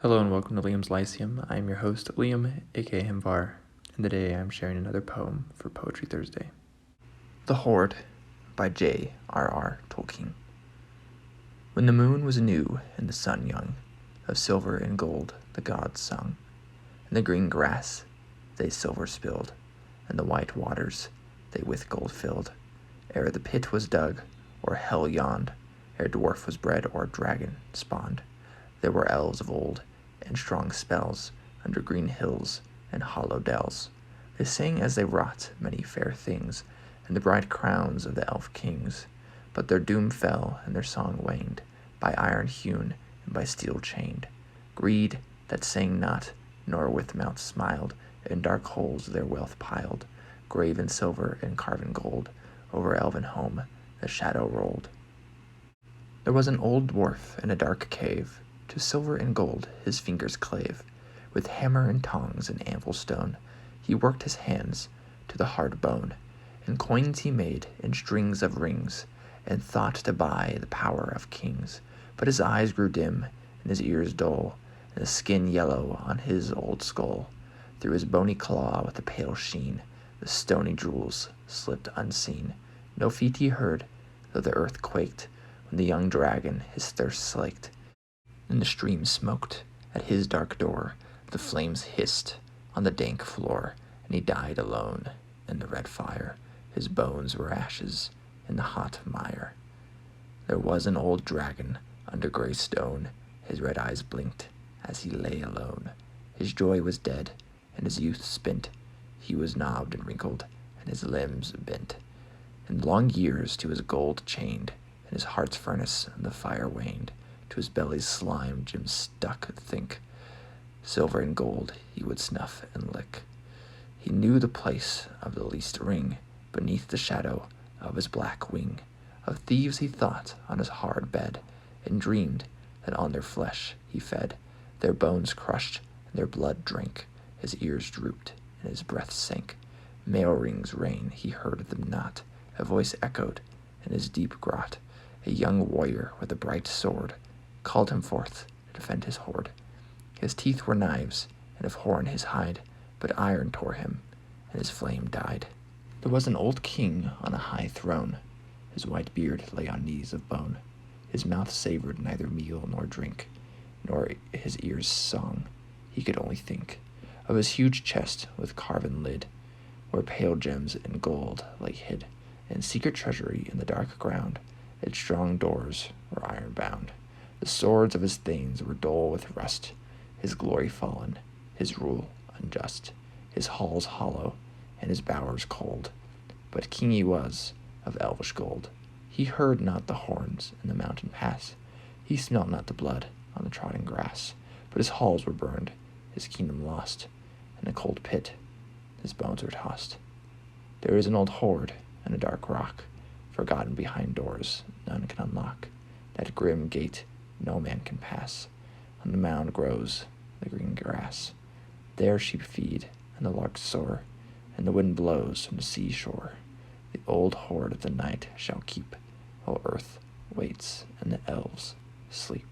Hello and welcome to Liam's Lyceum. I am your host, Liam, aka Himvar, and today I am sharing another poem for Poetry Thursday. The Hoard by J.R.R. Tolkien. When the moon was new and the sun young, of silver and gold the gods sung, and the green grass they silver spilled, and the white waters they with gold filled, ere the pit was dug, or hell yawned, ere dwarf was bred or dragon spawned. There were elves of old, and strong spells, under green hills and hollow dells. They sang as they wrought many fair things, and the bright crowns of the elf kings. But their doom fell, and their song waned, by iron hewn and by steel chained. Greed that sang not, nor with mouth smiled, in dark holes their wealth piled. Grave in silver and carven gold, over elven home the shadow rolled. There was an old dwarf in a dark cave, to silver and gold his fingers clave. With hammer and tongs and anvil stone, he worked his hands to the hard bone. And coins he made in strings of rings, and thought to buy the power of kings. But his eyes grew dim, and his ears dull, and the skin yellow on his old skull. Through his bony claw with a pale sheen, the stony jewels slipped unseen. No feet he heard, though the earth quaked, when the young dragon his thirst slaked. And the stream smoked at his dark door, the flames hissed on the dank floor, and he died alone in the red fire. His bones were ashes in the hot mire. There was an old dragon under gray stone, his red eyes blinked as he lay alone. His joy was dead, and his youth spent. He was knobbed and wrinkled, and his limbs bent. And long years to his gold chained, and his heart's furnace the fire waned. To his belly's slime Jim stuck think. Silver and gold he would snuff and lick. He knew the place of the least ring, beneath the shadow of his black wing. Of thieves he thought on his hard bed, and dreamed that on their flesh he fed. Their bones crushed, and their blood drank. His ears drooped, and his breath sank. Mail rings rang, he heard them not. A voice echoed in his deep grot. A young warrior with a bright sword called him forth to defend his hoard. His teeth were knives, and of horn his hide, but iron tore him, and his flame died. There was an old king on a high throne. His white beard lay on knees of bone. His mouth savored neither meal nor drink, nor his ears song. He could only think of his huge chest with carven lid, where pale gems and gold lay hid, and secret treasury in the dark ground. Its strong doors were iron bound. The swords of his thanes were dull with rust, his glory fallen, his rule unjust, his halls hollow, and his bowers cold. But king he was, of elvish gold. He heard not the horns in the mountain pass. He smelt not the blood on the trodden grass. But his halls were burned, his kingdom lost, in a cold pit his bones were tossed. There is an old hoard in a dark rock, forgotten behind doors none can unlock. That grim gate no man can pass. On the mound grows the green grass. There sheep feed, and the larks soar, and the wind blows from the seashore. The old hoard of the night shall keep, while earth waits and the elves sleep.